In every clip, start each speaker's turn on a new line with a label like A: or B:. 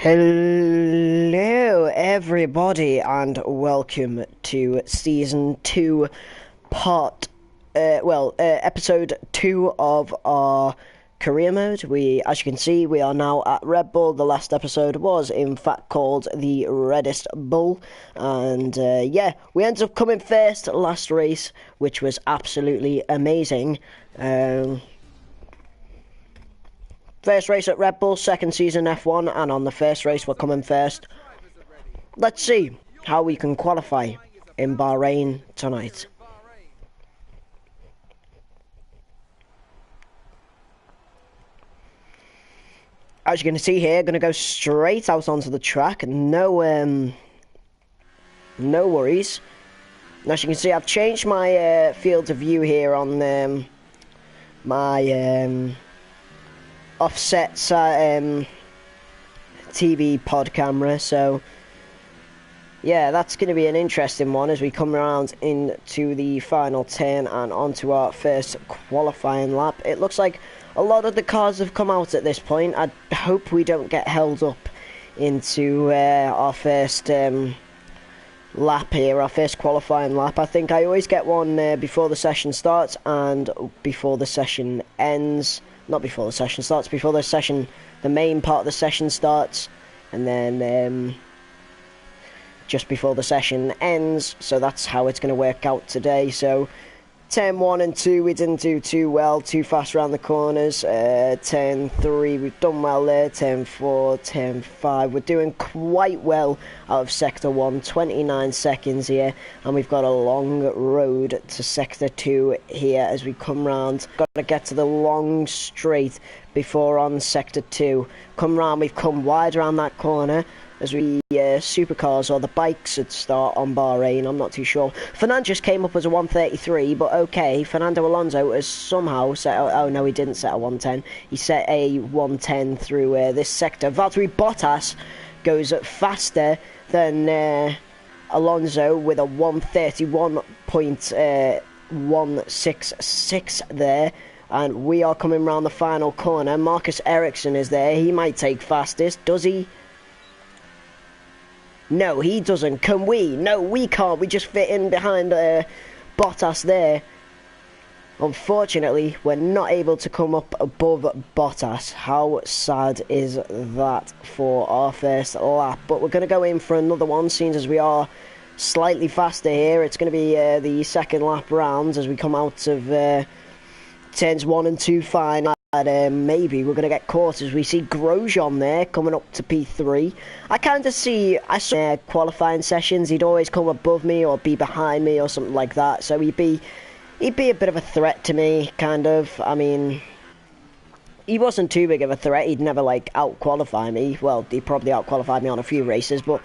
A: Hello, everybody, and welcome to season 2, episode 2 of our career mode. As you can see, we are now at Red Bull. The last episode was, in fact, called the Reddest Bull, and we ended up coming first last race, which was absolutely amazing. First race at Red Bull, second season F1, and on the first race we're coming first. Let's see how we can qualify in Bahrain tonight. As you can see here, going to go straight out onto the track. No worries. As you can see, I've changed my field of view here on my offset TV pod camera, so yeah, that's going to be an interesting one as we come around into the final turn and onto our first qualifying lap. It looks like a lot of the cars have come out at this point. I hope we don't get held up into our first lap here, our first qualifying lap. I think I always get one before the session starts and before the session ends. Not before the session starts, before the main part of the session starts, and then just before the session ends. So that's how it's going to work out today. So turn 1 and 2 we didn't do too well, too fast around the corners. Turn 3 we've done well there. Turn 4, turn 5 we're doing quite well out of sector 1, 29 seconds here, and we've got a long road to sector 2 here as we come round. Got to get to the long straight before on sector 2. Come round, we've come wide around that corner as we supercars or the bikes would start on Bahrain. I'm not too sure. Fernando just came up as a 133, but okay, Fernando Alonso has somehow set a, oh no, he didn't set a 110. He set a 110 through this sector. Valtteri Bottas goes faster than Alonso with a 131.166 there. And we are coming round the final corner. Marcus Ericsson is there. He might take fastest. Does he? No, he doesn't. Can we? No, we can't. We just fit in behind Bottas there. Unfortunately, we're not able to come up above Bottas. How sad is that for our first lap? But we're going to go in for another one, seeing as we are slightly faster here. It's going to be the second lap round as we come out of turns 1 and 2 fine. Maybe we're going to get caught as we see Grosjean there coming up to P3. I saw qualifying sessions, he'd always come above me or be behind me or something like that, so he'd be a bit of a threat to me, kind of. I mean, he wasn't too big of a threat. He'd never out-qualify me. Well, he probably out-qualified me on a few races, but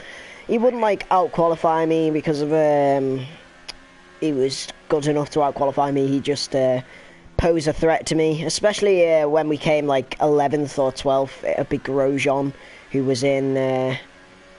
A: he wouldn't out-qualify me because of he was good enough to out-qualify me. He just pose a threat to me, especially when we came 11th or 12th. It'd be Grosjean, who was in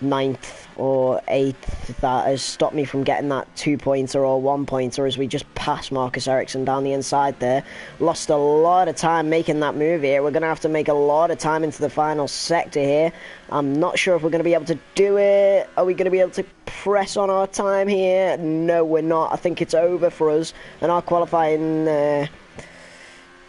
A: 9th or 8th, that has stopped me from getting that 2-pointer or 1-pointer as we just passed Marcus Ericsson down the inside there. Lost a lot of time making that move here. We're going to have to make a lot of time into the final sector here. I'm not sure if we're going to be able to do it. Are we going to be able to press on our time here? No, we're not. I think it's over for us, and our qualifying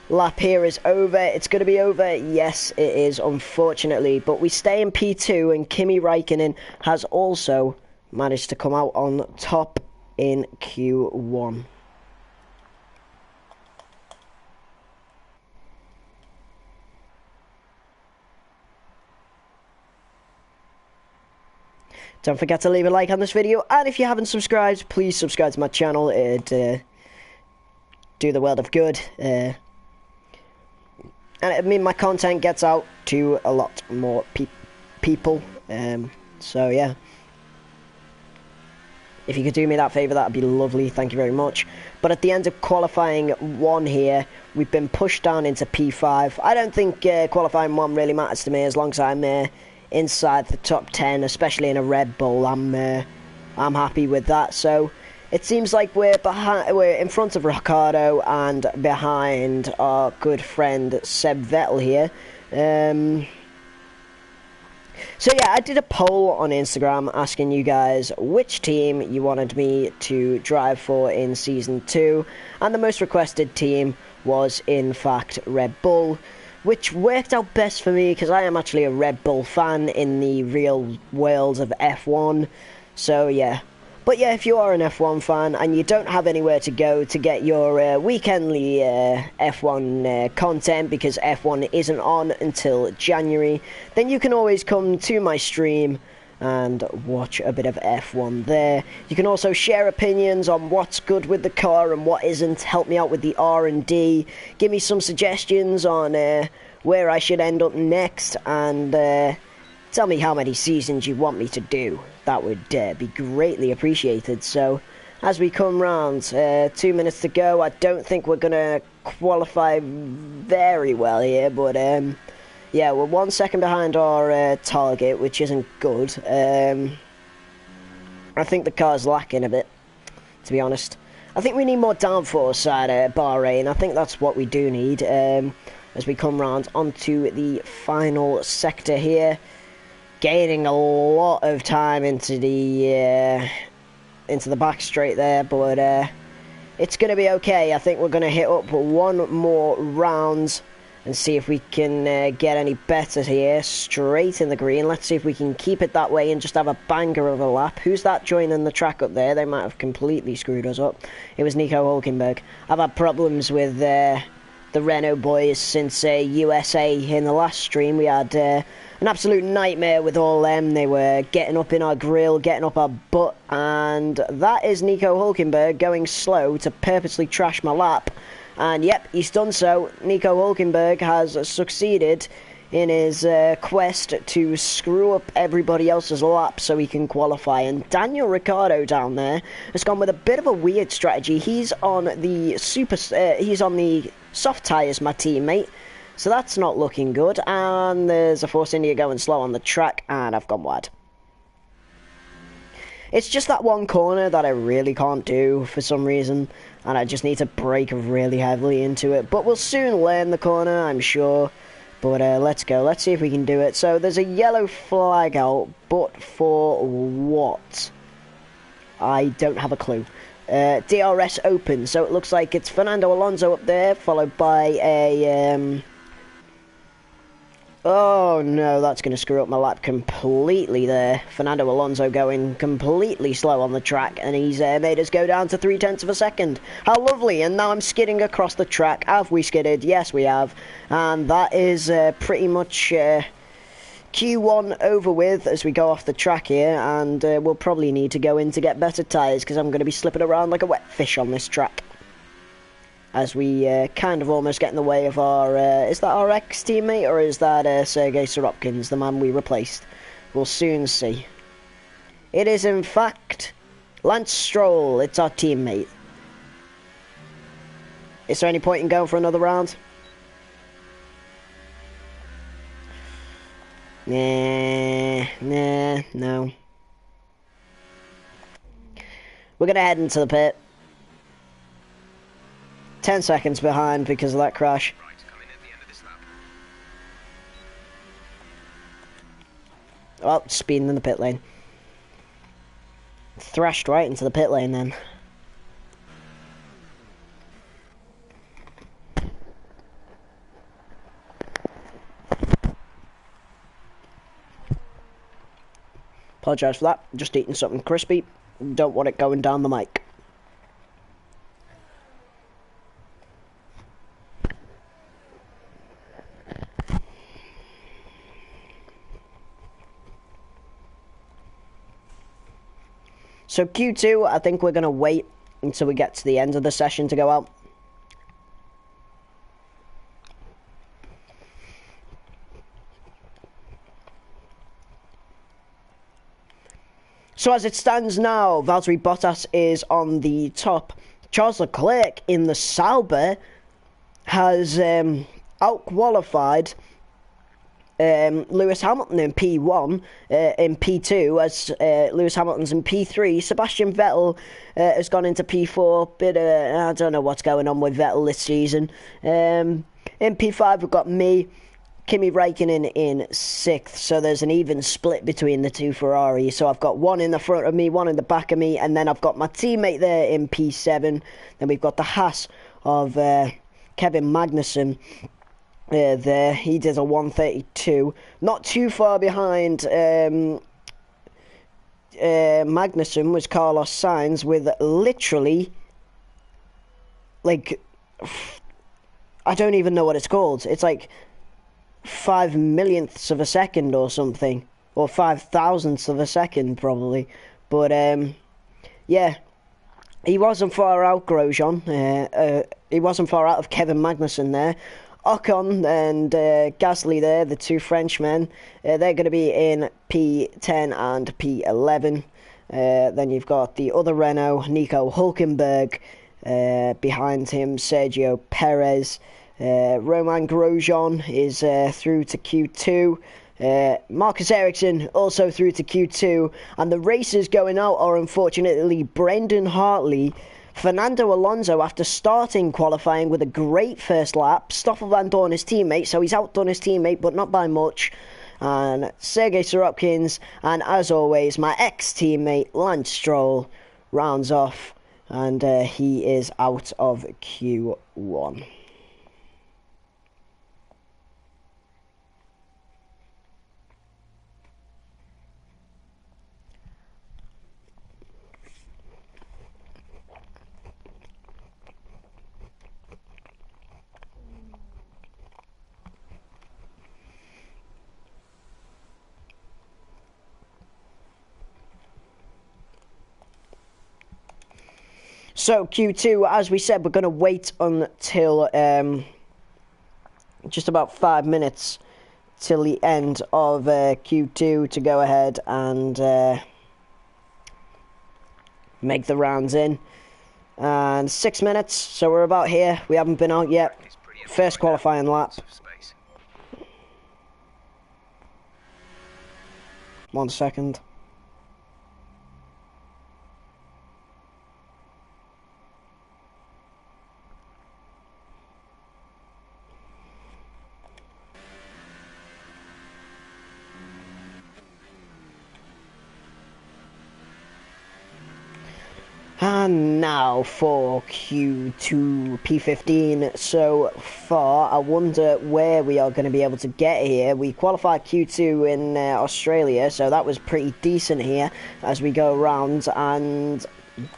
A: lap here is over. It's going to be over. Yes, it is, unfortunately. But we stay in P2, and Kimi Räikkönen has also managed to come out on top in Q1. Don't forget to leave a like on this video, and if you haven't subscribed, please subscribe to my channel. It'd do the world of good. And I mean, my content gets out to a lot more people. So yeah, if you could do me that favour, that'd be lovely. Thank you very much. But at the end of qualifying 1 here, we've been pushed down into P5. I don't think qualifying 1 really matters to me as long as I'm inside the top 10, especially in a Red Bull. I'm happy with that. So it seems like we're in front of Ricciardo and behind our good friend Seb Vettel here. So yeah, I did a poll on Instagram asking you guys which team you wanted me to drive for in Season 2, and the most requested team was in fact Red Bull, which worked out best for me because I am actually a Red Bull fan in the real world of F1, so yeah. But yeah, if you are an F1 fan and you don't have anywhere to go to get your weekendly F1 content because F1 isn't on until January, then you can always come to my stream and watch a bit of F1 there. You can also share opinions on what's good with the car and what isn't, help me out with the R&D, give me some suggestions on where I should end up next, and tell me how many seasons you want me to do. That would be greatly appreciated. So, as we come round, 2 minutes to go. I don't think we're going to qualify very well here, but yeah, we're 1 second behind our target, which isn't good. I think the car's lacking a bit, to be honest. I think we need more downforce at Bahrain. I think that's what we do need as we come round onto the final sector here. Gaining a lot of time into the back straight there, but it's going to be okay. I think we're going to hit up one more round and see if we can get any better here. Straight in the green. Let's see if we can keep it that way and just have a banger of a lap. Who's that joining the track up there? They might have completely screwed us up. It was Nico Hulkenberg. I've had problems with the Renault boys since USA. In the last stream we had an absolute nightmare with all them. They were getting up in our grill, getting up our butt, and that is Nico Hulkenberg going slow to purposely trash my lap. And yep, he's done so. Nico Hulkenberg has succeeded in his quest to screw up everybody else's lap so he can qualify. And Daniel Ricciardo down there has gone with a bit of a weird strategy. He's on the soft tyres, my teammate. So that's not looking good. And there's a Force India going slow on the track, and I've gone wide. It's just that one corner that I really can't do for some reason, and I just need to brake really heavily into it. But we'll soon learn the corner, I'm sure. But let's go. Let's see if we can do it. So there's a yellow flag out, but for what? I don't have a clue. DRS open, so it looks like it's Fernando Alonso up there, followed by a... Oh no, that's going to screw up my lap completely there. Fernando Alonso going completely slow on the track, and he's made us go down to 0.3 of a second. How lovely, and now I'm skidding across the track. Have we skidded? Yes, we have. And that is pretty much Q1 over with as we go off the track here, and we'll probably need to go in to get better tyres, because I'm going to be slipping around like a wet fish on this track. As we kind of almost get in the way of our... is that our ex-teammate, or is that Sergei Sorokin's, the man we replaced? We'll soon see. It is, in fact, Lance Stroll. It's our teammate. Is there any point in going for another round? No. We're going to head into the pit. 10 seconds behind because of that crash. Oh, speeding in the pit lane. Thrashed right into the pit lane then. Apologise for that. Just eating something crispy. Don't want it going down the mic. So Q2, I think we're going to wait until we get to the end of the session to go out. So as it stands now, Valtteri Bottas is on the top. Charles Leclerc in the Sauber has out-qualified Lewis Hamilton in P1, in P2, as Lewis Hamilton's in P3. Sebastian Vettel has gone into P4, but I don't know what's going on with Vettel this season. In P5 we've got me, Kimi Räikkönen in 6th, so there's an even split between the two Ferraris. So I've got one in the front of me, one in the back of me, and then I've got my teammate there in P7. Then we've got the Haas of Kevin Magnussen there. He did a 132, not too far behind. Magnussen was Carlos Sainz with literally, like, I don't even know what it's called. It's like 5 millionths of a second or something, or 5,000ths of a second probably. But yeah, he wasn't far out, Grosjean. He wasn't far out of Kevin Magnussen there. Ocon and Gasly there, the two Frenchmen, they're going to be in P10 and P11. Then you've got the other Renault, Nico Hulkenberg, behind him, Sergio Perez. Romain Grosjean is through to Q2. Marcus Ericsson also through to Q2. And the races going out are unfortunately Brendan Hartley, Fernando Alonso, after starting qualifying with a great first lap. Stoffel Van Dorn, his teammate, so he's outdone his teammate, but not by much. And Sergei Sorokin, and as always, my ex-teammate Lance Stroll rounds off, and he is out of Q1. So Q2, as we said, we're going to wait until just about 5 minutes till the end of Q2 to go ahead and make the rounds in. And 6 minutes, so we're about here. We haven't been out yet. First qualifying lap. 1 second. And now for Q2 P15. So far, I wonder where we are going to be able to get here. We qualified Q2 in Australia, so that was pretty decent here as we go around. And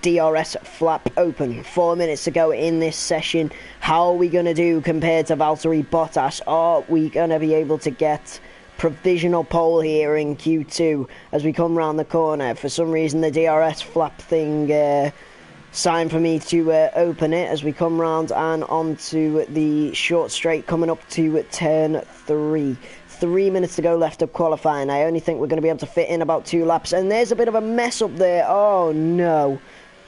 A: DRS flap open. 4 minutes to go in this session. How are we going to do compared to Valtteri Bottas? Are we going to be able to get provisional pole here in Q2 as we come round the corner? For some reason the DRS flap thing signed for me to open it as we come round and onto the short straight coming up to turn 3. 3 minutes to go left of qualifying. I only think we're going to be able to fit in about 2 laps, and there's a bit of a mess up there. Oh no,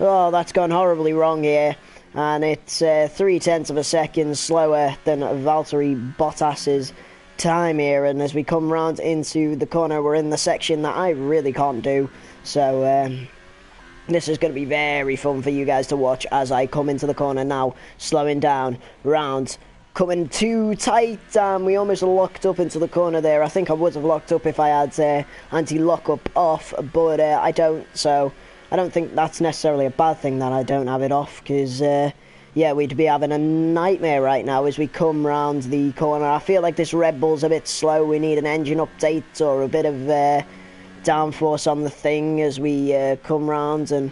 A: oh, that's gone horribly wrong here, and it's 0.3 of a second slower than Valtteri Bottas's time here. And as we come round into the corner, we're in the section that I really can't do, so this is going to be very fun for you guys to watch as I come into the corner now, slowing down, round, coming too tight, and we almost locked up into the corner there. I think I would have locked up if I had anti-lockup off, but I don't, so I don't think that's necessarily a bad thing that I don't have it off, because yeah, we'd be having a nightmare right now as we come round the corner. I feel like this Red Bull's a bit slow. We need an engine update or a bit of downforce on the thing as we come round. And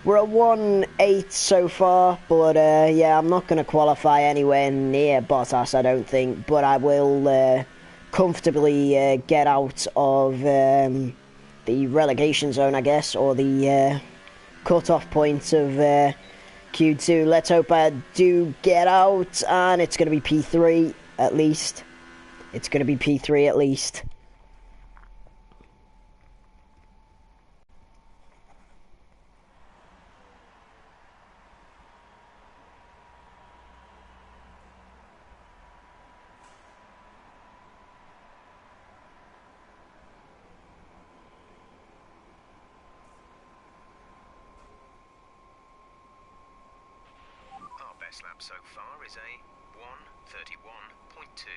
A: we're at 1.8 so far, but yeah, I'm not going to qualify anywhere near Bottas, I don't think. But I will comfortably get out of the relegation zone, I guess, or the cut-off point of Q2. Let's hope I do get out, and it's going to be P3 at least. It's going to be P3 at least.
B: Lap so far is a 1:31.2.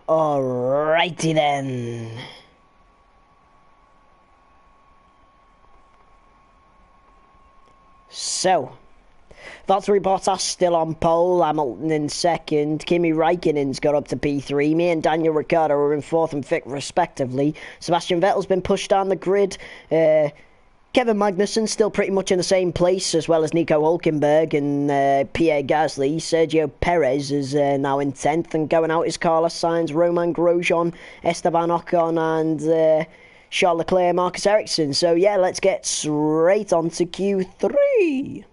A: Alrighty then. So, Valtteri Bottas still on pole, Hamilton in second, Kimi Raikkonen's got up to P3, me and Daniel Ricciardo are in fourth and fifth respectively. Sebastian Vettel's been pushed down the grid. Kevin Magnussen still pretty much in the same place, as well as Nico Hulkenberg and Pierre Gasly. Sergio Perez is now in 10th, and going out is Carlos Sainz, Romain Grosjean, Esteban Ocon and Charles Leclerc, Marcus Ericsson. So yeah, let's get straight on to Q3.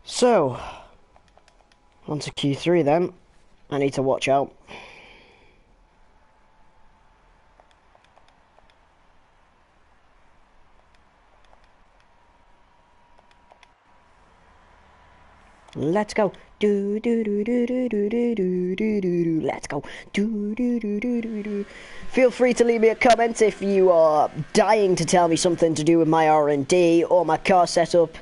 A: So, on to Q3 then. I need to watch out. Let's go. Do do do do do do do do do do. Let's go. Do do do do do do. Feel free to leave me a comment if you are dying to tell me something to do with my R&D or my car setup.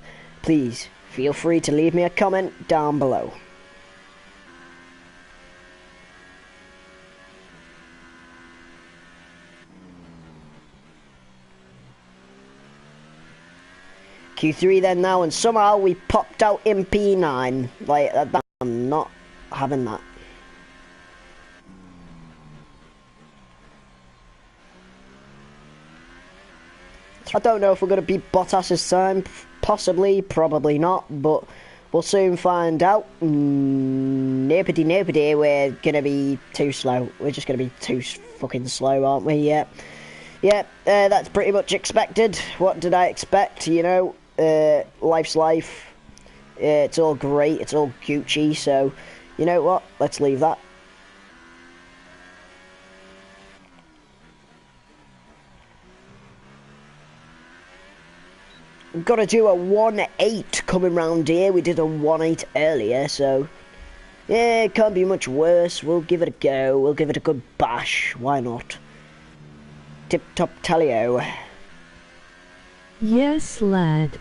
A: Please feel free to leave me a comment down below. Q3 then now, and somehow we popped out in P9. Like, I'm not having that. I don't know if we're going to beat Bottas this time. Possibly, probably not, but we'll soon find out. Nobody, we're going to be too slow. We're just going to be too fucking slow, aren't we? Yeah. Yeah, that's pretty much expected. What did I expect, you know? Life's life. It's all great, it's all Gucci, so you know what, let's leave that. We've got to do a 1.8 coming round here. We did a 1.8 earlier, so yeah, it can't be much worse. We'll give it a go, we'll give it a good bash, why not? Tip top talio.
B: Yes, lad.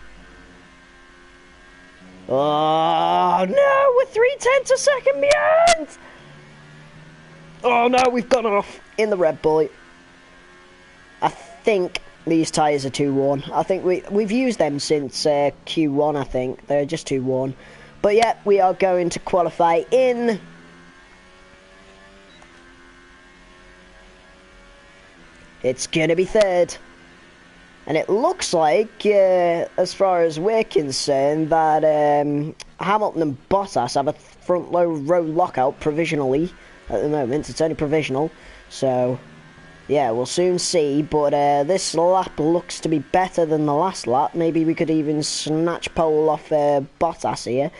A: Oh no, we're 3/10 a second behind! Oh no, we've gone off in the Red Bull. I think these tyres are too worn. I think we've used them since Q1, I think. They're just too worn. But yeah, we are going to qualify in... It's going to be third. And it looks like, as far as we're concerned, that Hamilton and Bottas have a front row lockout provisionally at the moment. It's only provisional, so yeah, we'll soon see. But this lap looks to be better than the last lap. Maybe we could even snatch pole off Bottas here.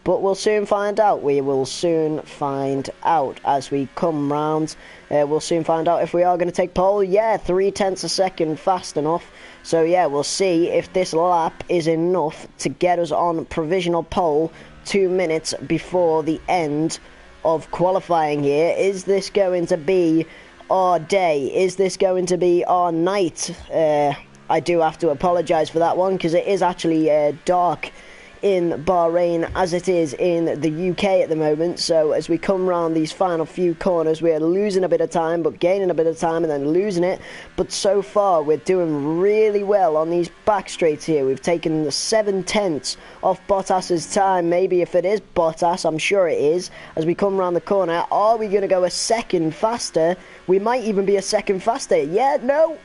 A: But we'll soon find out. We will soon find out as we come round. We'll soon find out if we are going to take pole. Yeah, 0.3 a second fast enough. So yeah, we'll see if this lap is enough to get us on provisional pole 2 minutes before the end of qualifying here. Is this going to be our day? Is this going to be our night? I do have to apologise for that one, because it is actually dark in Bahrain as it is in the UK at the moment. So as we come round these final few corners, we're losing a bit of time but gaining a bit of time and then losing it. But so far we're doing really well on these back straights here. We've taken 7/10 off Bottas's time. Maybe if it is Bottas, I'm sure it is. As we come round the corner, are we going to go a second faster? We might even be a second faster. Yeah, no,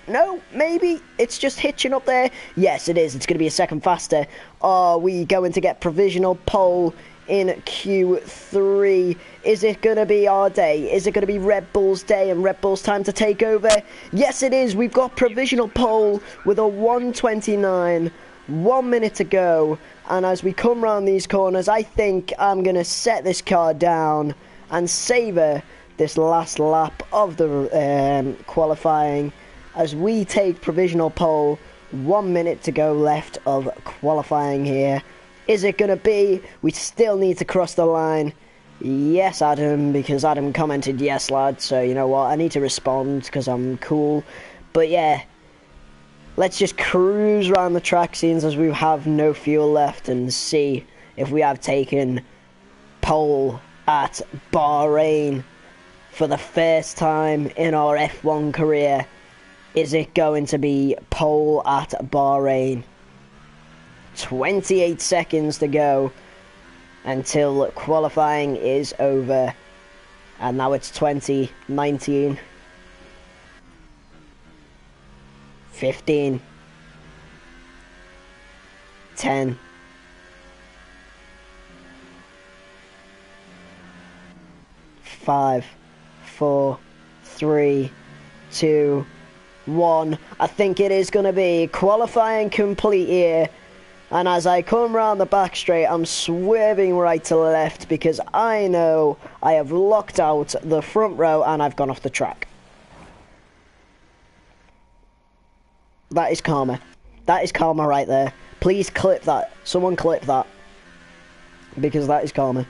A: maybe it's just hitching up there. Yes, it is. It's going to be a second faster. Are we going to get provisional pole in Q3? Is it going to be our day? Is it going to be Red Bull's day and Red Bull's time to take over? Yes, it is. We've got provisional pole with a 1:29. 1 minute to go. And as we come round these corners, I think I'm going to set this car down and savour this last lap of the qualifying as we take provisional pole. 1 minute to go left of qualifying here. Is it going to be? We still need to cross the line. Yes, Adam, because Adam commented, yes, lad. So, you know what? I need to respond because I'm cool. But, yeah. Let's just cruise around the track scenes as we have no fuel left and see if we have taken pole at Bahrain for the first time in our F1 career. Is it going to be pole at Bahrain? 28 seconds to go until qualifying is over. And now it's 2019. 15, 10, 5, 4, 3, 2, 1. I think it is going to be qualifying complete here. And as I come round the back straight, I'm swerving right to left because I know I have locked out the front row and I've gone off the track. That is karma. That is karma right there. Please clip that. Someone clip that. Because that is karma.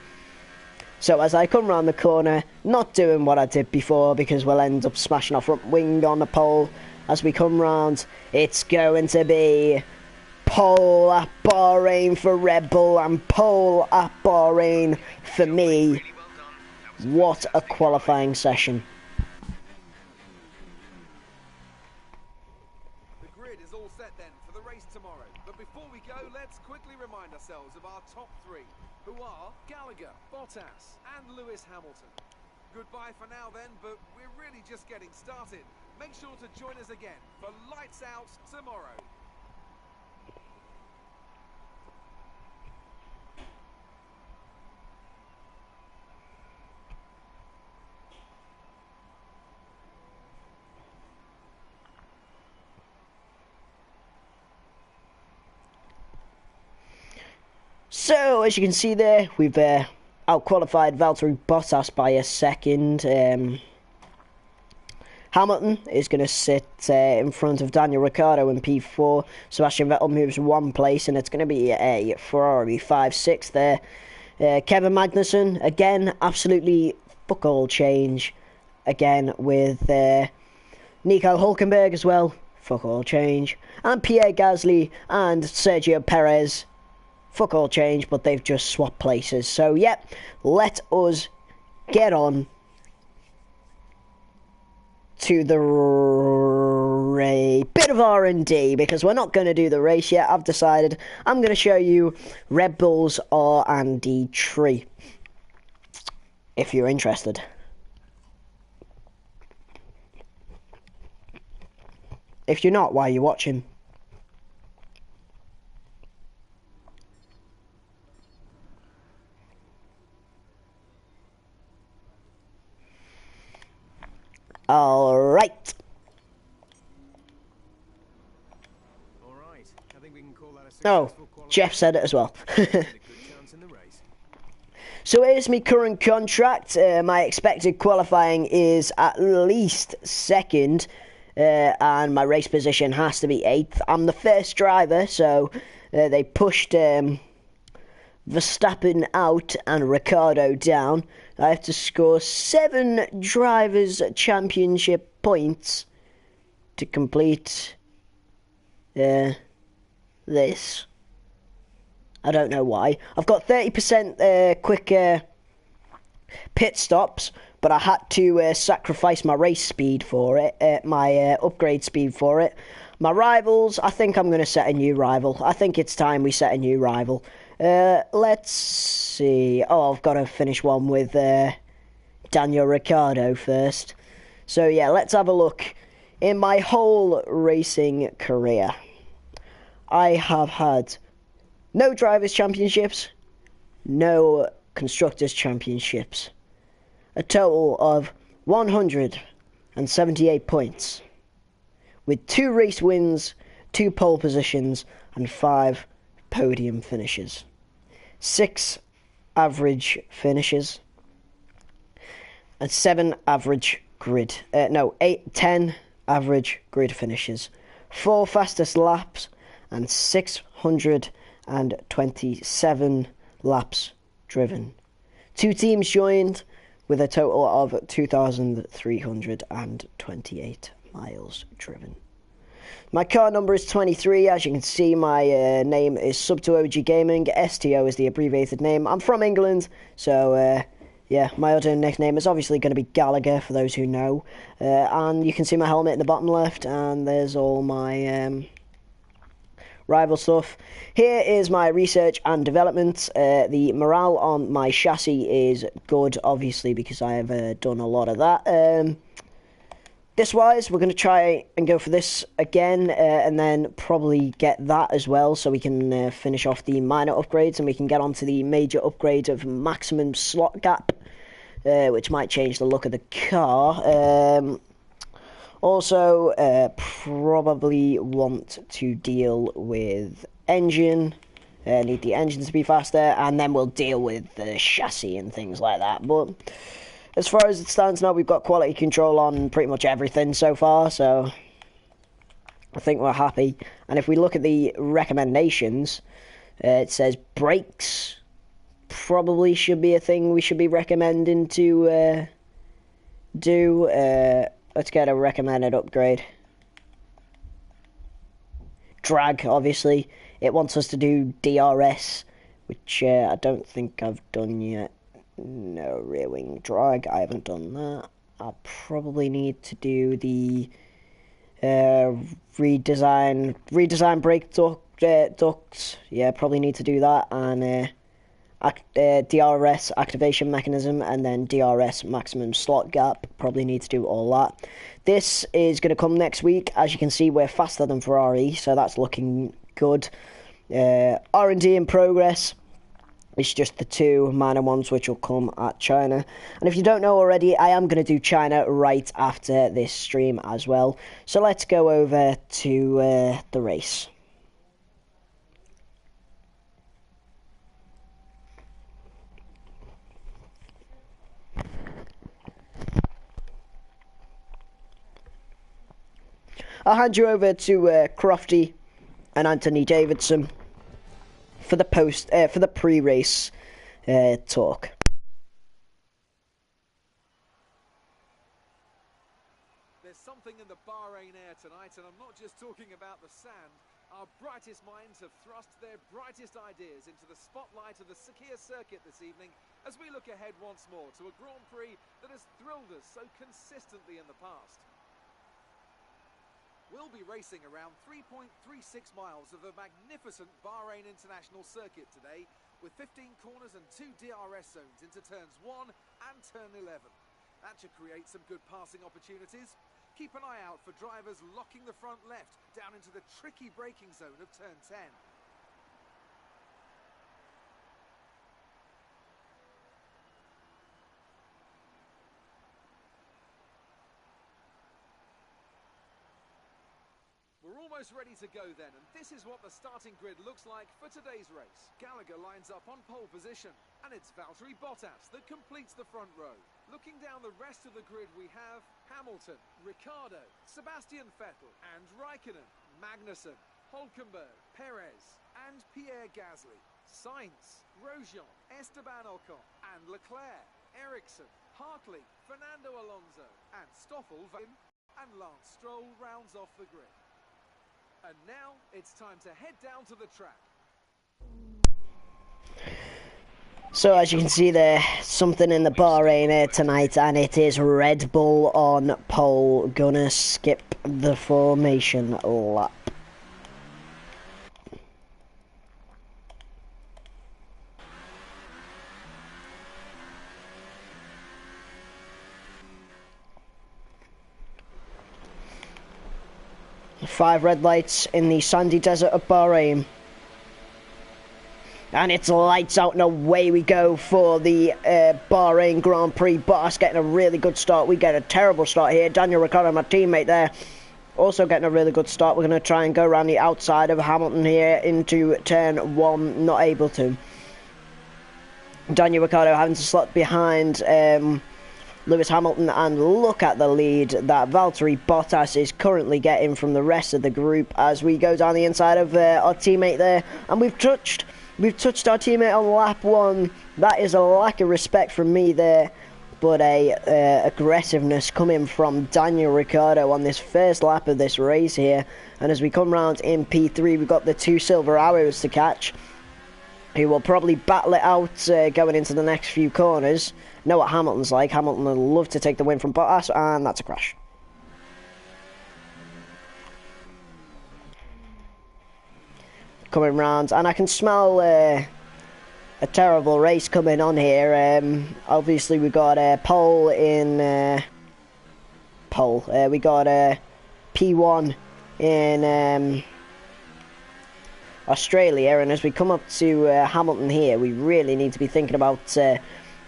A: So as I come round the corner, not doing what I did before because we'll end up smashing our front wing on the pole. As we come round, it's going to be pole at Bahrain for Red Bull and pole at Bahrain for me. What a qualifying session.
B: Of our top three, who are Gallagher, Bottas and Lewis Hamilton. Goodbye for now then, but we're really just getting started. Make sure to join us again for Lights Out tomorrow.
A: So, as you can see there, we've out-qualified Valtteri Bottas by a second. Hamilton is going to sit in front of Daniel Ricciardo in P4. Sebastian Vettel moves one place, and it's going to be a Ferrari 5-6 there. Kevin Magnussen, again, absolutely fuck all change. Again, with Nico Hulkenberg as well, fuck all change. And Pierre Gasly and Sergio Perez, fuck all change, but they've just swapped places. So, yep, let us get on to the bit of R&D, because we're not going to do the race yet. I've decided I'm going to show you Red Bull's R&D tree, if you're interested. If you're not, why are you watching? All right.
B: I think we can call that a successful qualification.
A: Jeff said it as well. So here's my current contract. My expected qualifying is at least second, and my race position has to be 8th. I'm the first driver, so they pushed Verstappen out and Ricciardo down. I have to score 7 Drivers' Championship points to complete this. I don't know why. I've got 30% quick pit stops, but I had to sacrifice my race speed for it, my upgrade speed for it. My rivals, I think I'm going to set a new rival. I think it's time we set a new rival. Let's see. Oh, I've got to finish one with Daniel Ricciardo first. So yeah, let's have a look. In my whole racing career, I have had no Drivers' Championships, no Constructors' Championships. A total of 178 points, with 2 race wins, 2 pole positions, and 5 podium finishes, 6 average finishes, and 7 average grid. 10 average grid finishes, 4 fastest laps, and 627 laps driven. 2 teams joined with a total of 2,328 miles driven. My car number is 23. As you can see, my name is Sub2OG Gaming. STO is the abbreviated name. I'm from England, so yeah, my other nickname is obviously going to be Gallagher, for those who know. And you can see my helmet in the bottom left, and there's all my rival stuff. Here is my research and development. The morale on my chassis is good, obviously, because I have done a lot of that. This wise, we're going to try and go for this again, and then probably get that as well, so we can finish off the minor upgrades, and we can get on to the major upgrade of maximum slot gap, which might change the look of the car. Also, probably want to deal with engine. Need the engine to be faster, and then we'll deal with the chassis and things like that. But as far as it stands now, we've got quality control on pretty much everything so far, so I think we're happy. And if we look at the recommendations, it says brakes probably should be a thing we should be recommending to do. Let's get a recommended upgrade. Drag, obviously. It wants us to do DRS, which I don't think I've done yet. No, rear wing drag, I haven't done that. I probably need to do the redesign brake ducts. Yeah, probably need to do that. And DRS activation mechanism, and then DRS maximum slot gap. Probably need to do all that. This is going to come next week. As you can see, we're faster than Ferrari, so that's looking good. R&D in progress. It's just the 2 minor ones which will come at China. And if you don't know already, I am going to do China right after this stream as well. So let's go over to the race. I'll hand you over to Crofty and Anthony Davidson for the pre-race talk.
B: There's something in the Bahrain air tonight, and I'm not just talking about the sand. Our brightest minds have thrust their brightest ideas into the spotlight of the Sakir circuit this evening as we look ahead once more to a Grand Prix that has thrilled us so consistently in the past. We'll be racing around 3.36 miles of the magnificent Bahrain International Circuit today, with 15 corners and 2 DRS zones into turns 1 and turn 11. That should create some good passing opportunities. Keep an eye out for drivers locking the front left down into the tricky braking zone of turn 10. We're almost ready to go then, and this is what the starting grid looks like for today's race. Gallagher lines up on pole position, and it's Valtteri Bottas that completes the front row. Looking down the rest of the grid, we have Hamilton, Ricciardo, Sebastian Vettel, and Raikkonen, Magnussen, Hülkenberg, Perez, and Pierre Gasly. Sainz, Grosjean, Esteban Ocon, and Leclerc, Ericsson, Hartley, Fernando Alonso, and Stoffel, and Lance Stroll rounds off the grid. And now it's time to head down to the track.
A: So as you can see there, something in the Bahrain air tonight, and it is Red Bull on pole. Gonna skip the formation lap. Five red lights in the sandy desert of Bahrain. And it's lights out and away we go for the Bahrain Grand Prix. Bottas getting a really good start. We get a terrible start here. Daniel Ricciardo, my teammate there, Also getting a really good start. We're going to try and go around the outside of Hamilton here into turn 1. Not able to. Daniel Ricciardo having to slot behind Lewis Hamilton, and look at the lead that Valtteri Bottas is currently getting from the rest of the group as we go down the inside of our teammate there, and we've touched our teammate on lap 1. That is a lack of respect from me there, but a aggressiveness coming from Daniel Ricciardo on this first lap of this race here. And as we come round in P3, we've got the 2 silver arrows to catch, who will probably battle it out going into the next few corners. Know what Hamilton's like. Hamilton would love to take the win from Bottas, and that's a crash. Coming round, and I can smell a terrible race coming on here. Obviously, we got a pole in we got a P1 in Australia, and as we come up to Hamilton here, we really need to be thinking about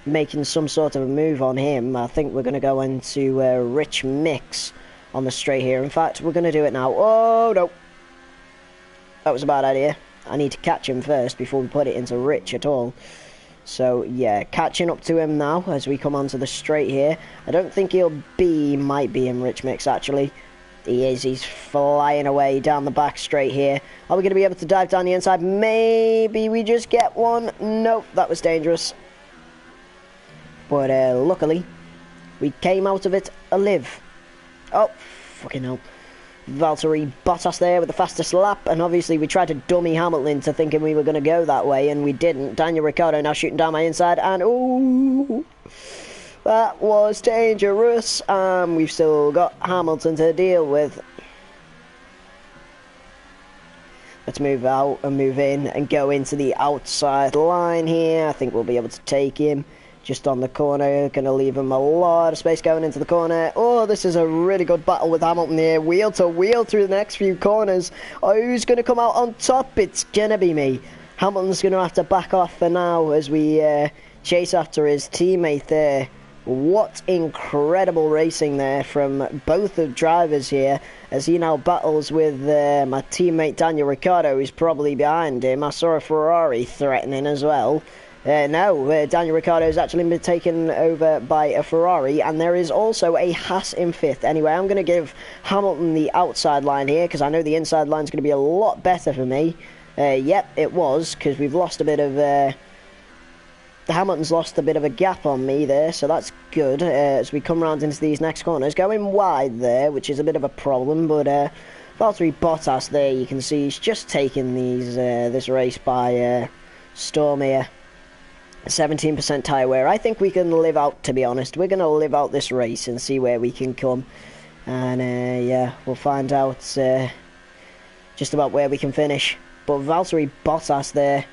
A: making some sort of a move on him. I think we're going to go into Rich Mix on the straight here. In fact, we're going to do it now. Oh, no. That was a bad idea. I need to catch him first before we put it into Rich at all. So, yeah, catching up to him now as we come onto the straight here. I don't think might be in Rich Mix, actually. He is. He's flying away down the back straight here. Are we going to be able to dive down the inside? Maybe we just get one. Nope, that was dangerous. But luckily, we came out of it alive. Oh, fucking hell. Valtteri Bottas there with the fastest lap, and obviously we tried to dummy Hamilton into thinking we were going to go that way, and we didn't. Daniel Ricciardo now shooting down my inside, and ooh, that was dangerous. We've still got Hamilton to deal with. Let's move out and move in and go into the outside line here. I think we'll be able to take him. Just on the corner, going to leave him a lot of space going into the corner. Oh, this is a really good battle with Hamilton here. Wheel to wheel through the next few corners. Oh, who's going to come out on top? It's going to be me. Hamilton's going to have to back off for now as we chase after his teammate there. What incredible racing there from both the drivers here as he now battles with my teammate Daniel Ricciardo, who's probably behind him. I saw a Ferrari threatening as well. No, Daniel Ricciardo has actually been taken over by a Ferrari, and there is also a Haas in 5th. Anyway, I'm going to give Hamilton the outside line here, because I know the inside line is going to be a lot better for me. Yep, it was, because we've lost a bit of... Hamilton's lost a bit of a gap on me there, so that's good, as we come round into these next corners. Going wide there, which is a bit of a problem, but Valtteri Bottas there, you can see he's just taking this race by storm here. 17% tyre wear. I think we can live out, to be honest. We're going to live out this race and see where we can come. And, yeah, we'll find out just about where we can finish. But Valtteri Bottas there,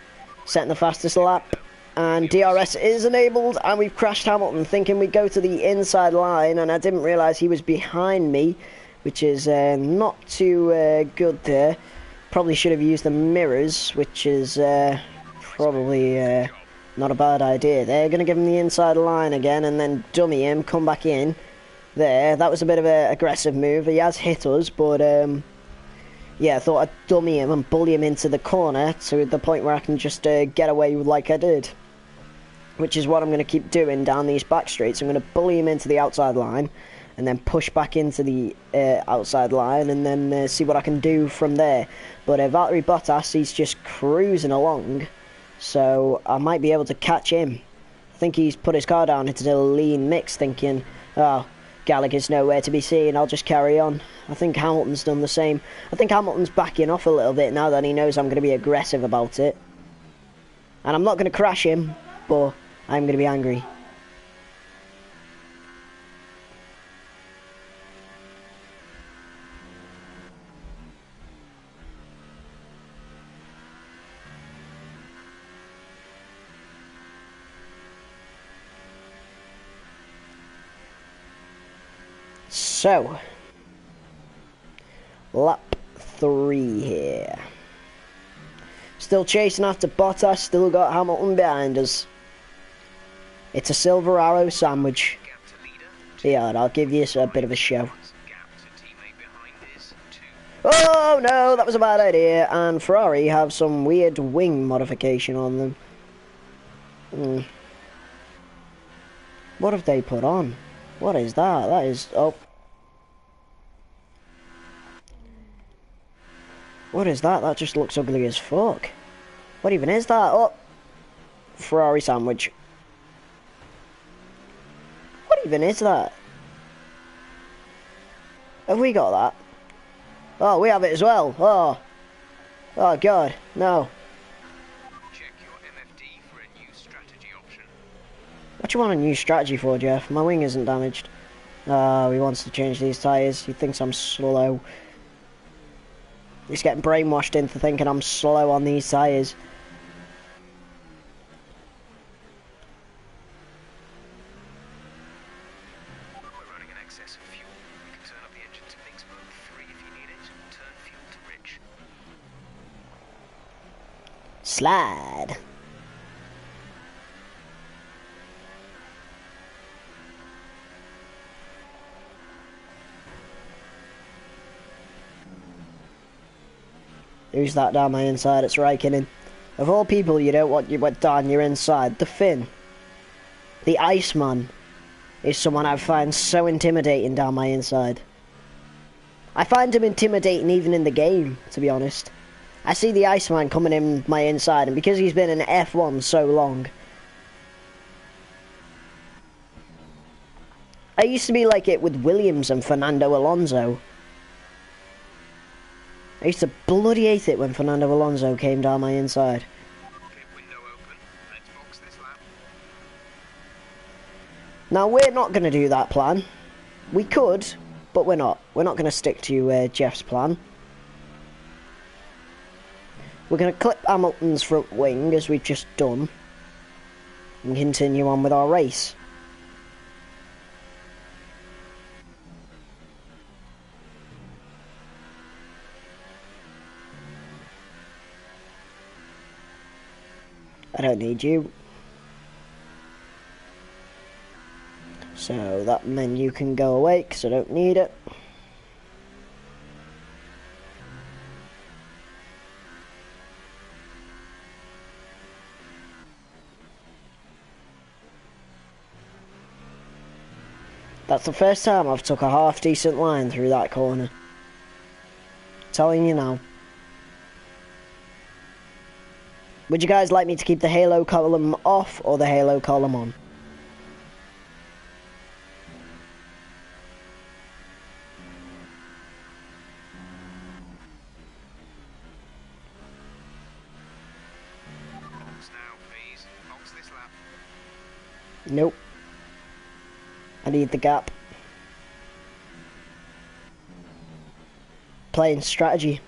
A: setting the fastest lap. And DRS is enabled, and we've crashed Hamilton, thinking we'd go to the inside line. And I didn't realise he was behind me, which is not too good there. Probably should have used the mirrors, which is probably... not a bad idea. They're going to give him the inside line again and then dummy him, come back in. There, that was a bit of an aggressive move. He has hit us, but yeah, I thought I'd dummy him and bully him into the corner to the point where I can just get away like I did. Which is what I'm going to keep doing down these back straights. I'm going to bully him into the outside line and then push back into the outside line and then see what I can do from there. But Valtteri Bottas, he's just cruising along. So I might be able to catch him. I think he's put his car down into the lean mix, thinking, oh, Gallagher's nowhere to be seen, I'll just carry on. I think Hamilton's done the same. I think Hamilton's backing off a little bit now that he knows I'm going to be aggressive about it. And I'm not going to crash him, but I'm going to be angry. So, lap 3 here. Still chasing after Bottas, still got Hamilton behind us. It's a silver arrow sandwich. Yeah, I'll give you a bit of a show. Oh no, that was a bad idea. And Ferrari have some weird wing modification on them. What have they put on? What is that? That is... oh. What is that? That just looks ugly as fuck. What even is that? Oh! Ferrari sandwich. What even is that? Have we got that? Oh, we have it as well. Oh. Oh, God. No.
B: Check your MFD for a new strategy option.
A: What do you want a new strategy for, Jeff? My wing isn't damaged. Oh, he wants to change these tyres. He thinks I'm slow. He's getting brainwashed into thinking I'm slow on these tyres.
B: We're running an excess of fuel. We can turn up the engine to mix mode 3 if you need it. Turn fuel to rich.
A: Slide. Who's that down my inside? It's Raikkonen. Of all people you don't want you went down your inside. The Finn. The Iceman is someone I find so intimidating down my inside. I find him intimidating even in the game, to be honest. I see the Iceman coming in my inside, and because he's been in F1 so long, I used to be like it with Williams and Fernando Alonso. I used to bloody hate it when Fernando Alonso came down my inside.
B: Pit window open. Let's box this lap.
A: Now, we're not going to do that plan. We could, but we're not. We're not going to stick to Jeff's plan. We're going to clip Hamilton's front wing, as we've just done, and continue on with our race. I don't need you. So that menu can go away because I don't need it. That's the first time I've took a half decent line through that corner. Telling you now. Would you guys like me to keep the halo column off or the halo column on?
B: Box now, please. Box this lap.
A: Nope. I need the gap. Playing strategy.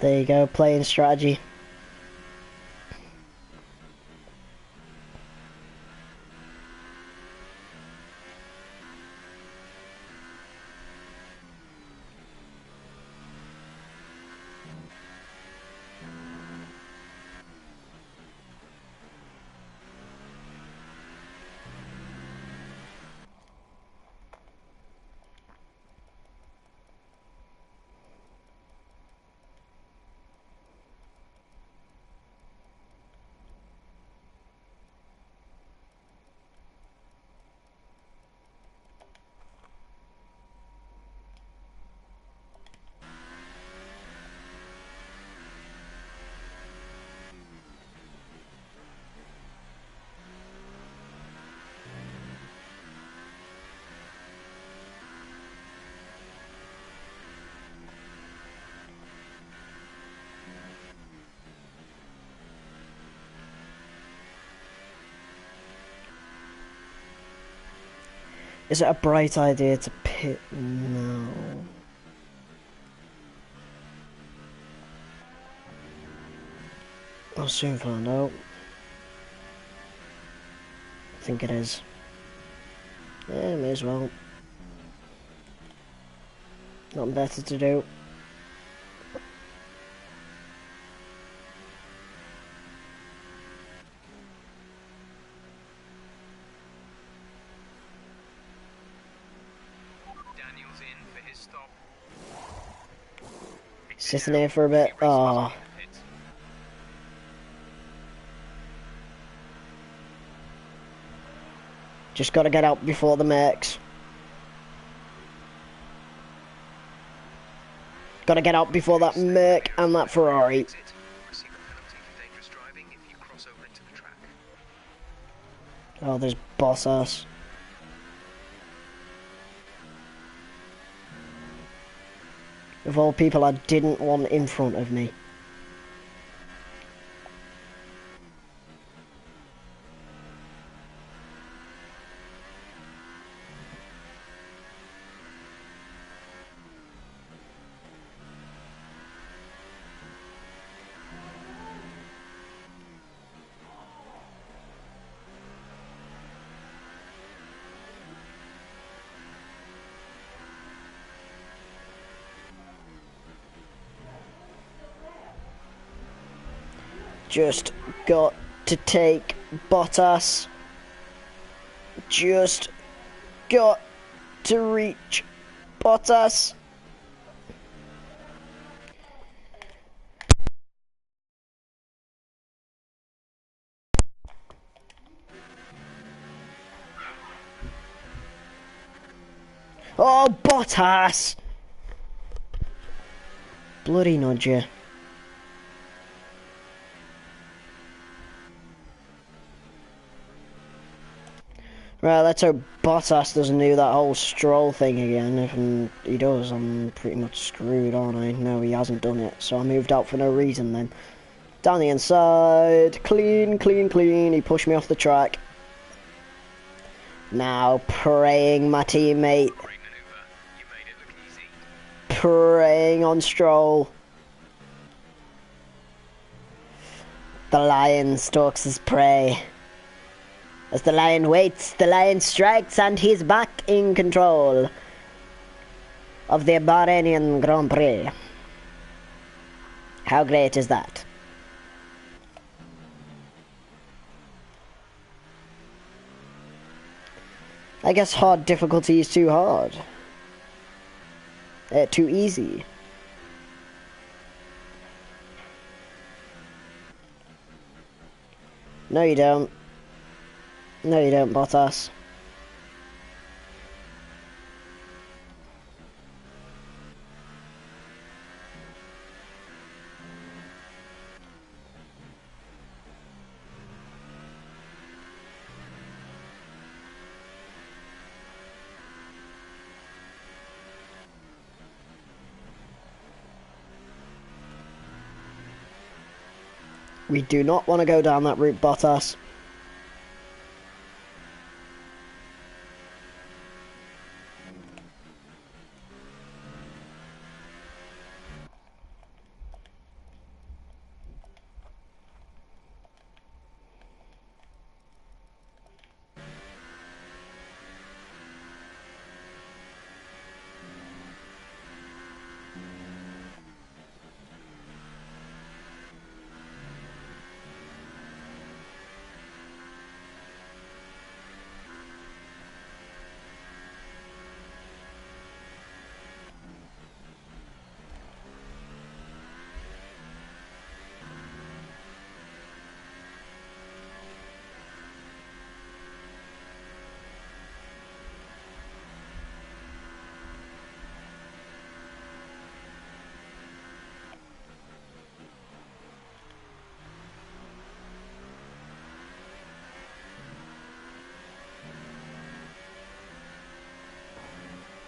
A: There you go, playing strategy. Is it a bright idea to pit? No. I'll soon find out. I think it is. Yeah, may as well. Nothing better to do.
B: Daniel's in for his stop.
A: Sitting there for a bit. Oh. Just gotta get out before the Mercs. Gotta get out before that Merc and that Ferrari. Oh, there's Bottas. Of all people I didn't want in front of me. Just got to take Bottas. Just got to reach Bottas. Oh, Bottas! Bloody nudger. Right, let's hope Bottas doesn't do that whole Stroll thing again. If he does, I'm pretty much screwed, aren't I? No, he hasn't done it, so I moved out for no reason then. Down the inside. Clean, clean, clean. He pushed me off the track. Now praying my teammate. Preying on Stroll. The lion stalks his prey. As the lion waits, the lion strikes, and he's back in control of the Bahrainian Grand Prix. How great is that? I guess hard difficulty is too hard. Too easy. No, you don't. No, you don't, Bottas. We do not want to go down that route, Bottas.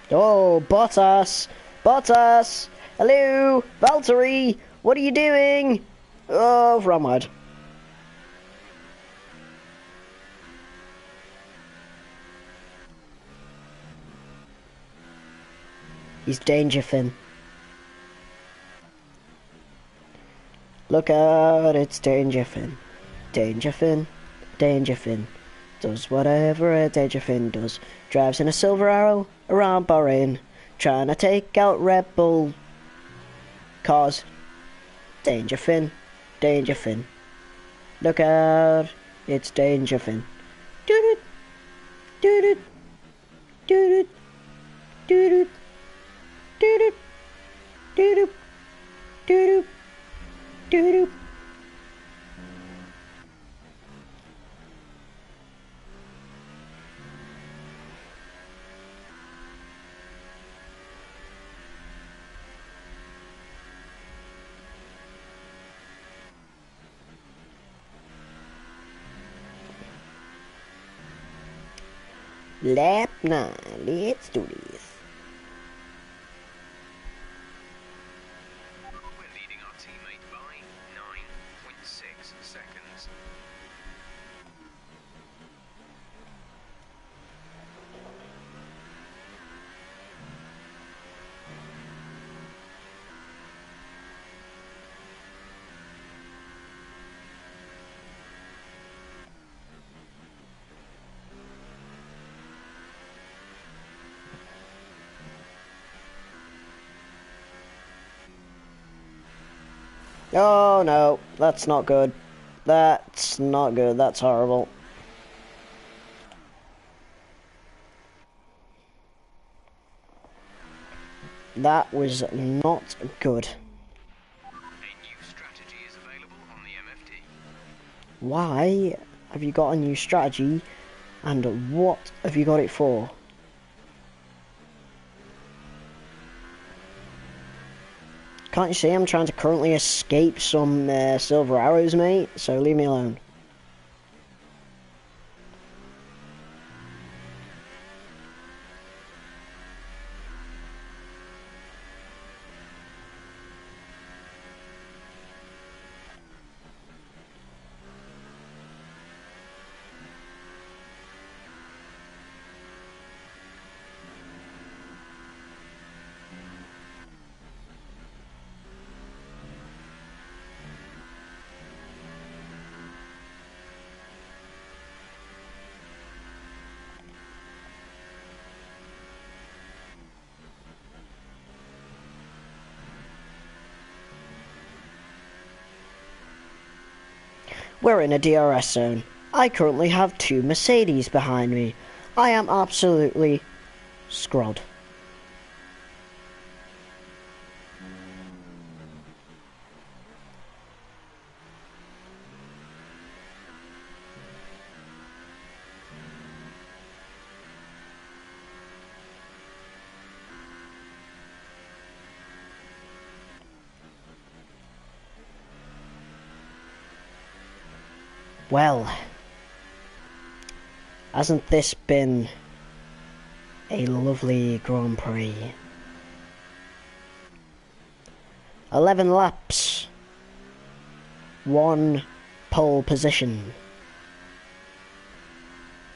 A: Oh, Bottas! Bottas! Hello! Valtteri! What are you doing? Oh, Ramad. He's Dangerfin. Look out, it's Dangerfin. Dangerfin, Dangerfin. Does whatever a Dangerfin does. Drives in a silver arrow around Bahrain. Trying to take out Red Bull cars. Dangerfin, Dangerfin. Look out, it's Dangerfin. Doo-doo, doo-doo, doo-doo, doo-doo, doo-doo, doo-doo, doo-doo, doo-doo. Lap 9, let's do this.
C: We're leading our teammate by 9.6 seconds.
A: Oh no, that's not good. That's not good, that's horrible. That was not good.
C: A new strategy is available on the MFD.
A: Why have you got a new strategy and what have you got it for? Can't you see I'm trying to currently escape some silver arrows, mate? So leave me alone. We're in a DRS zone. I currently have 2 Mercedes behind me. I am absolutely scrod. Well, hasn't this been a lovely Grand Prix? 11 laps, 1 pole position,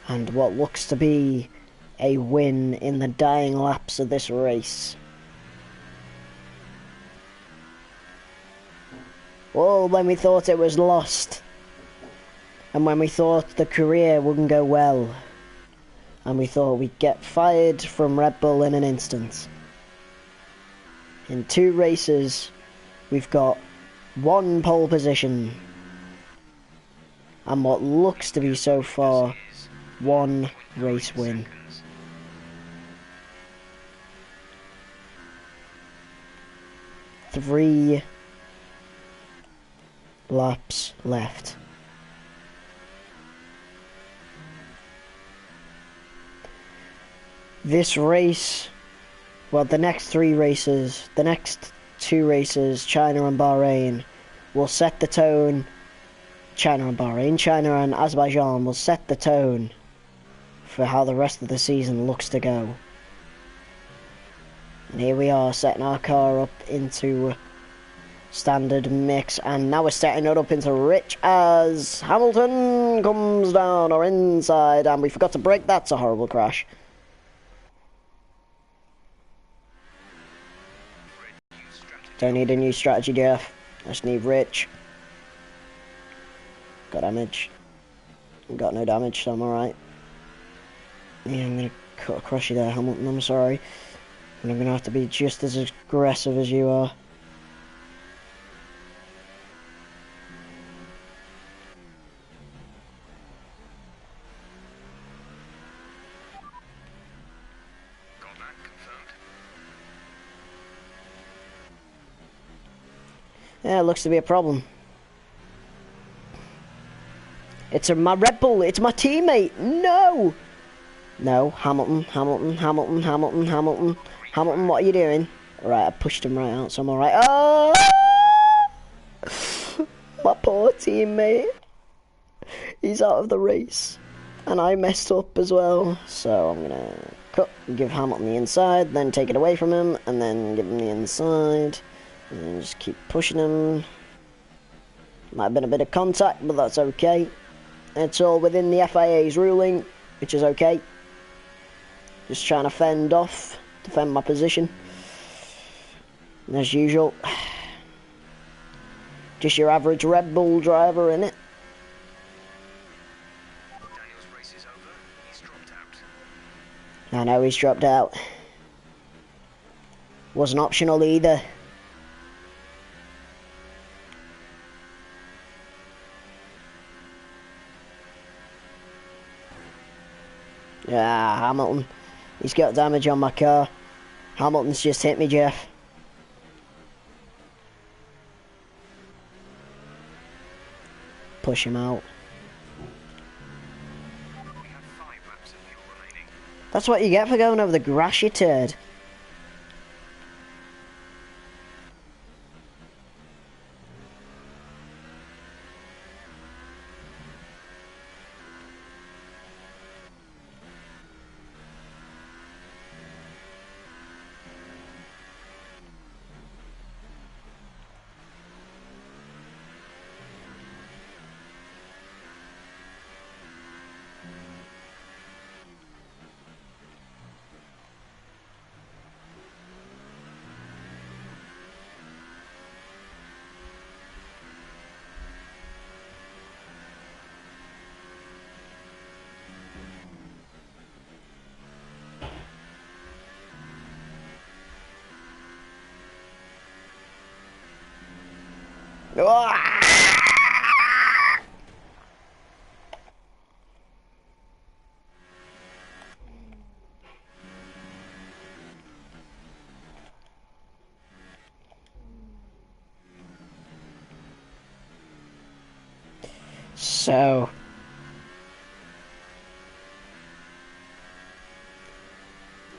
A: and what looks to be a win in the dying laps of this race. Oh, when we thought it was lost, and when we thought the career wouldn't go well, and we thought we'd get fired from Red Bull in an instant. In 2 races, we've got 1 pole position, and what looks to be so far 1 race win. 3 laps left. This race, well, the next 3 races, the next 2 races, China and Bahrain, will set the tone. China and Bahrain, China and Azerbaijan will set the tone for how the rest of the season looks to go. And here we are, setting our car up into standard mix, and now we're setting it up into rich as Hamilton comes down or inside, and we forgot to brake. That's a horrible crash. Don't need a new strategy, Jeff. I just need rich. Got damage. Got no damage, so I'm alright. Yeah, I'm gonna cut across you there, Hamilton, I'm sorry. And I'm gonna have to be just as aggressive as you are.
C: Got that confirmed.
A: Yeah, it looks to be a problem. It's my Red Bull, it's my teammate, no! No, Hamilton, Hamilton, Hamilton, Hamilton, Hamilton. Hamilton, what are you doing? Right, I pushed him right out, so I'm alright. Oh! My poor teammate. He's out of the race. And I messed up as well. So I'm gonna cut, give Hamilton the inside, then take it away from him, and then give him the inside. And then just keep pushing him. Might have been a bit of contact, but that's okay. It's all within the FIA's ruling, which is okay. Just trying to defend my position. And as usual, just your average Red Bull driver, innit?
C: Daniel's race is over. He's dropped out.
A: I know he's dropped out. Wasn't optional either. Yeah, Hamilton. He's got damage on my car. Hamilton's just hit me, Jeff. Push him out.
C: We have 5 laps of fuel remaining.
A: That's what you get for going over the grass, you turd. So,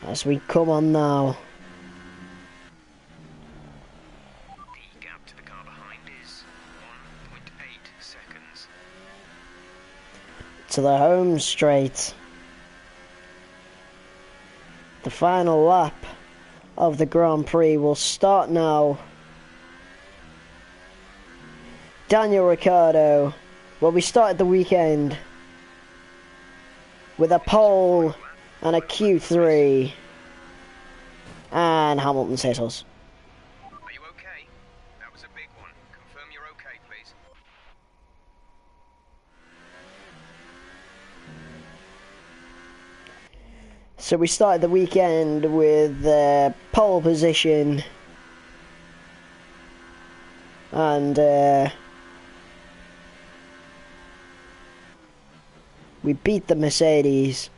A: as we come on now,
C: The gap to the car behind is 1.8 seconds.
A: to the home straight. The final lap of the Grand Prix will start now. Daniel Ricciardo, well, we started the weekend with a pole and a Q3, and Hamilton's hit us.
C: Are you okay? That was a big one. Confirm you're okay, please.
A: So we started the weekend with pole position, and we beat the Mercedes.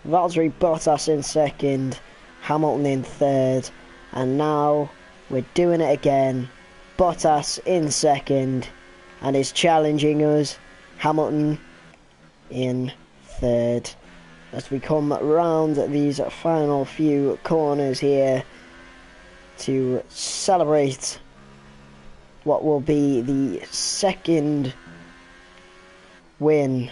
A: Valtteri Bottas in second, Hamilton in third, and now we're doing it again. Bottas in second, and is challenging us. Hamilton in third. As we come round these final few corners here to celebrate what will be the second win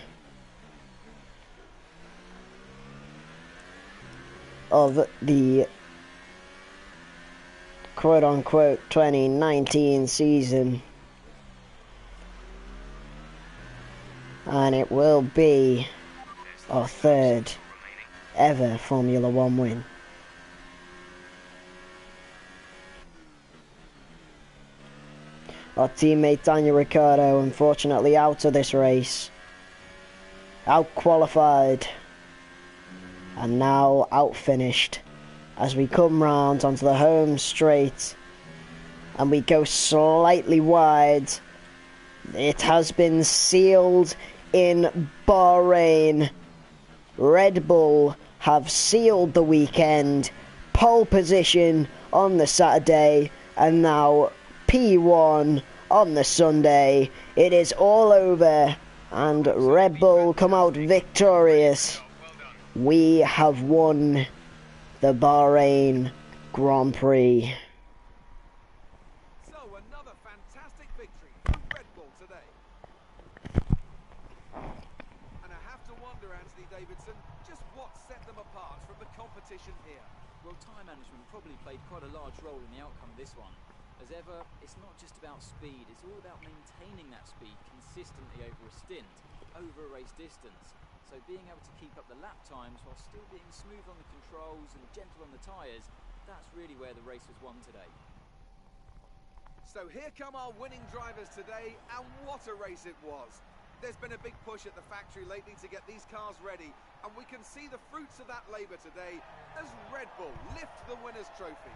A: of the quote-unquote 2019 season, and it will be our third ever Formula One win. Our teammate Daniel Ricciardo, unfortunately out of this race. Out-qualified. And now out-finished. As we come round onto the home straight. And we go slightly wide. It has been sealed in Bahrain. Red Bull have sealed the weekend. Pole position on the Saturday. And now P1 on the Sunday. It is all over. And Red Bull come out victorious. We have won the Bahrain Grand Prix.
B: So another fantastic victory for Red Bull today. And I have to wonder, Anthony Davidson, just what set them apart from the competition here.
D: Well, time management probably played quite a large role in the outcome of this one. As ever, it's not just about speed, it's all about maintaining that speed consistently over a stint, over a race distance. So being able to keep up the lap times while still being smooth on the controls and gentle on the tyres, that's really where the race was won today.
B: So here come our winning drivers today, and what a race it was. There's been a big push at the factory lately to get these cars ready, and we can see the fruits of that labour today as Red Bull lift the winner's trophy.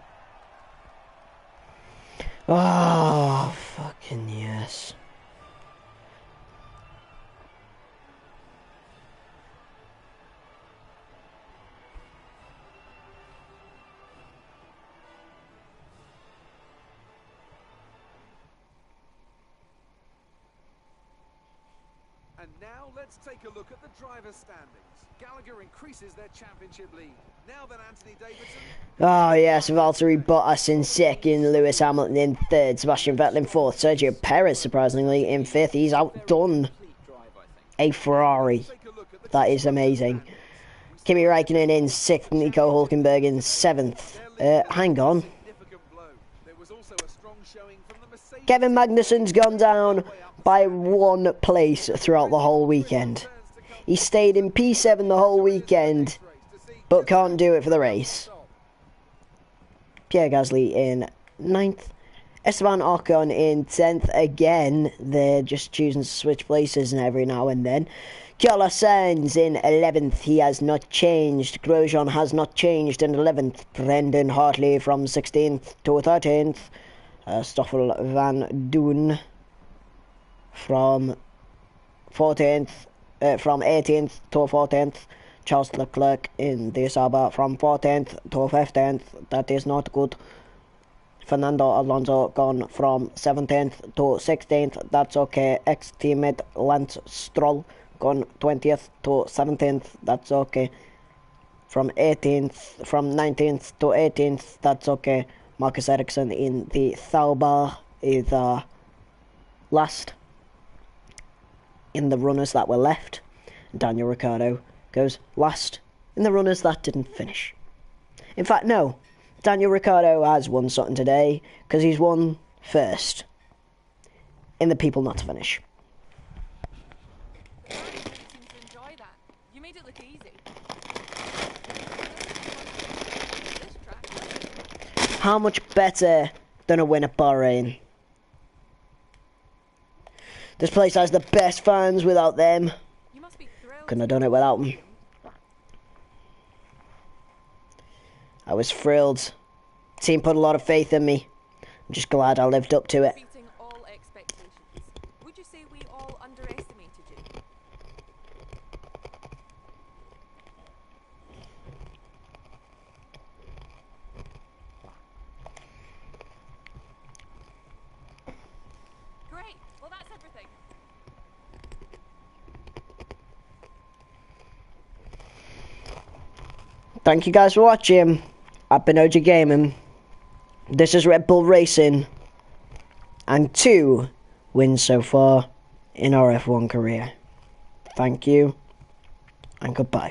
A: Oh, fucking yes.
B: And now let's take a look at the driver's standings. Gallagher increases their championship lead. Now then, Anthony Davidson.
A: Oh yes, Valtteri Bottas in second, Lewis Hamilton in third, Sebastian Vettel in fourth, Sergio Perez surprisingly in fifth. He's outdone a Ferrari. That is amazing. Kimi Räikkönen in sixth, Nico Hulkenberg in seventh. Hang on. Kevin Magnussen's gone down by 1 place throughout the whole weekend. He stayed in P7 the whole weekend, but can't do it for the race. Pierre Gasly in 9th. Esteban Ocon in 10th. Again, they're just choosing to switch places every now and then. Carlos Sainz in 11th. He has not changed. Grosjean has not changed in 11th. Brendan Hartley from 16th to 13th. Stoffel Van Doen from 14th, from 18th to 14th. Charles Leclerc in the Sauber from 14th to 15th. That is not good. Fernando Alonso gone from 17th to 16th. That's okay. Ex-teammate Lance Stroll gone 20th to 17th. That's okay. From 19th to 18th. That's okay. Marcus Ericsson in the Sauber is last in the runners that were left. Daniel Ricciardo goes last in the runners that didn't finish. In fact, no. Daniel Ricciardo has won something today because he's won first in the people not to finish.
E: Enjoy that. You made it look easy.
A: How much better than a win at Bahrain? This place has the best fans without them.
E: You must be thrilled.
A: Couldn't have done it without them. I was thrilled. The team put a lot of faith in me. I'm just glad I lived up to it.
E: Beating all expectations. Would you say we all underestimated you? Great. Well, that's everything.
A: Thank you guys for watching. I've been OG Gaming. This is Red Bull Racing. And 2 wins so far in our F1 career. Thank you and goodbye.